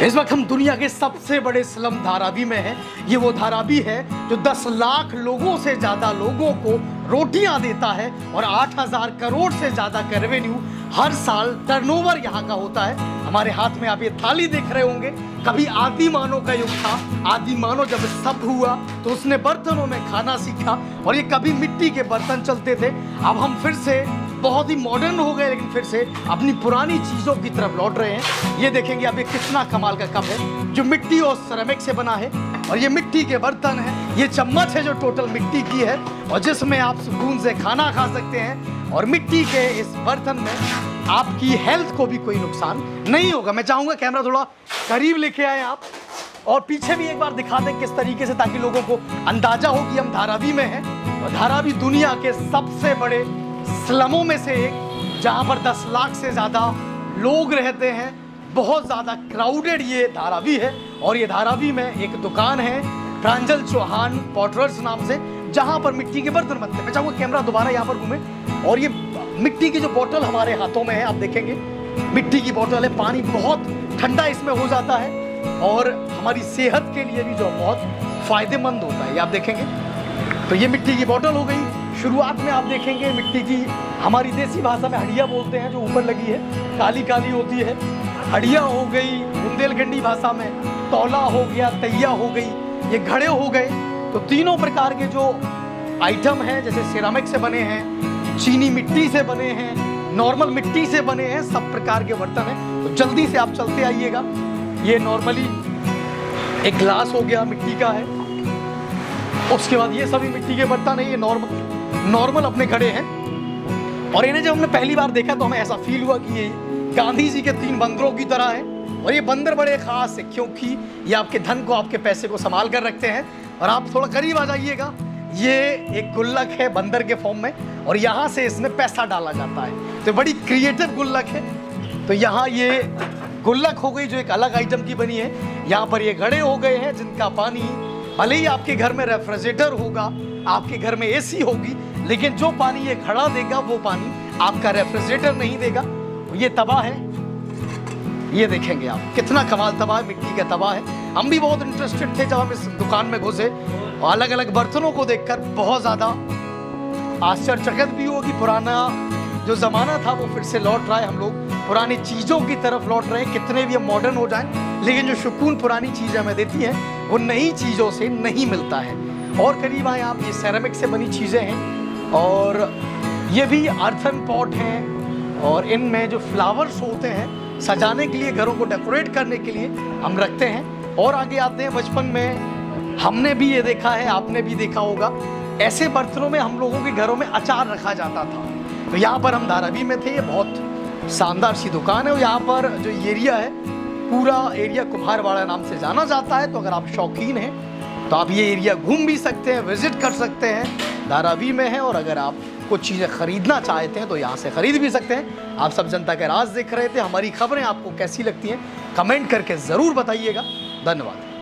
इस वक्त हम दुनिया के सबसे बड़े स्लम धारावी में हैं। ये वो धारावी है जो 10 लाख लोगों से ज़्यादा लोगों को रोटियां देता है और 8,000 करोड़ से ज़्यादा का रेवेन्यू हर साल टर्नओवर यहाँ का होता है। हमारे हाथ में आप ये थाली देख रहे होंगे। कभी आदि मानव का युग था। आदि मानव जब स्तब्ध हुआ तो उसने बर्तनों में खाना सीखा और ये कभी मिट्टी के बर्तन चलते थे। अब हम फिर से बहुत ही मॉडर्न हो गए, लेकिन फिर से अपनी पुरानी चीज़ों की तरफ लौट रहे हैं। ये देखेंगे आप, ये कितना कमाल का कप है जो मिट्टी और सिरेमिक से बना है और ये मिट्टी के बर्तन है। ये चम्मच है जो टोटल मिट्टी की है और जिसमें आप सुकून से खाना खा सकते हैं और मिट्टी के इस बर्तन में आपकी हेल्थ को भी कोई नुकसान नहीं होगा। मैं चाहूँगा कैमरा थोड़ा करीब लेके आए आप और पीछे भी एक बार दिखा दें किस तरीके से, ताकि लोगों को अंदाजा हो कि हम धारावी में हैं। और धारावी दुनिया के सबसे बड़े स्लमों में से एक, जहाँ पर 10 लाख से ज़्यादा लोग रहते हैं। बहुत ज़्यादा क्राउडेड ये धारावी है और ये धारावी में एक दुकान है प्रांजल चौहान पॉटर्स नाम से, जहाँ पर मिट्टी के बर्तन बनते हैं। मैं चाहूँगा कैमरा दोबारा यहाँ पर घूमे और ये मिट्टी की जो बोतल हमारे हाथों में है, आप देखेंगे मिट्टी की बोतल है। पानी बहुत ठंडा इसमें हो जाता है और हमारी सेहत के लिए भी जो बहुत फ़ायदेमंद होता है। ये आप देखेंगे तो ये मिट्टी की बोतल हो गई। शुरुआत में आप देखेंगे मिट्टी की, हमारी देसी भाषा में हड़िया बोलते हैं, जो ऊपर लगी है काली काली होती है, हड़िया हो गई। बुंदेलखंडी भाषा में तौला हो गया, तैया हो गई, ये घड़े हो गए। तो तीनों प्रकार के जो आइटम हैं, जैसे सिरामिक से बने हैं, चीनी मिट्टी से बने हैं, नॉर्मल मिट्टी से बने हैं, सब प्रकार के बर्तन हैं। तो जल्दी से आप चलते आइएगा। ये नॉर्मली एक ग्लास हो गया, मिट्टी का है। उसके बाद ये सभी मिट्टी के बर्तन है। ये नॉर्मल अपने घड़े हैं और इन्हें जब हमने पहली बार देखा तो हमें ऐसा फील हुआ कि ये गांधी जी के 3 बंदरों की तरह है। और ये बंदर बड़े खास है क्योंकि ये आपके धन को, आपके पैसे को संभाल कर रखते हैं। और आप थोड़ा करीब आ जाइएगा, ये एक गुल्लक है बंदर के फॉर्म में और यहाँ से इसमें पैसा डाला जाता है। तो बड़ी क्रिएटिव गुल्लक है। तो यहाँ ये गुल्लक हो गई जो एक अलग आइटम की बनी है। यहाँ पर ये घड़े हो गए हैं जिनका पानी, भले ही आपके घर में रेफ्रिजरेटर होगा, आपके घर में एसी होगी, लेकिन जो पानी ये घड़ा देगा वो पानी आपका रेफ्रिजरेटर नहीं देगा। ये तवा है, ये देखेंगे आप कितना कमाल तवा है, मिट्टी का तवा है। हम भी बहुत इंटरेस्टेड थे जब हम इस दुकान में घुसे और अलग अलग बर्तनों को देखकर बहुत ज़्यादा आश्चर्यचकित भी हुआ कि पुराना जो ज़माना था वो फिर से लौट रहा है। हम लोग पुरानी चीज़ों की तरफ लौट रहे हैं। कितने भी हम मॉडर्न हो जाएं, लेकिन जो सुकून पुरानी चीज़ें हमें देती हैं वो नई चीज़ों से नहीं मिलता है। और करीब आए आप, ये सेरेमिक से बनी चीज़ें हैं और ये भी अर्थन पॉट हैं और इनमें जो फ्लावर्स होते हैं सजाने के लिए, घरों को डेकोरेट करने के लिए हम रखते हैं। और आगे आते हैं, बचपन में हमने भी ये देखा है, आपने भी देखा होगा, ऐसे बर्तनों में हम लोगों के घरों में अचार रखा जाता था। तो यहाँ पर हम धारावी में थे। ये बहुत शानदार सी दुकान है और यहाँ पर जो एरिया है, पूरा एरिया कुम्हारवाड़ा नाम से जाना जाता है। तो अगर आप शौकीन हैं तो आप ये एरिया घूम भी सकते हैं, विजिट कर सकते हैं। धारावी में है और अगर आप कुछ चीज़ें खरीदना चाहते हैं तो यहाँ से खरीद भी सकते हैं। आप सब जनता के राज देख रहे थे। हमारी खबरें आपको कैसी लगती हैं कमेंट करके ज़रूर बताइएगा। धन्यवाद।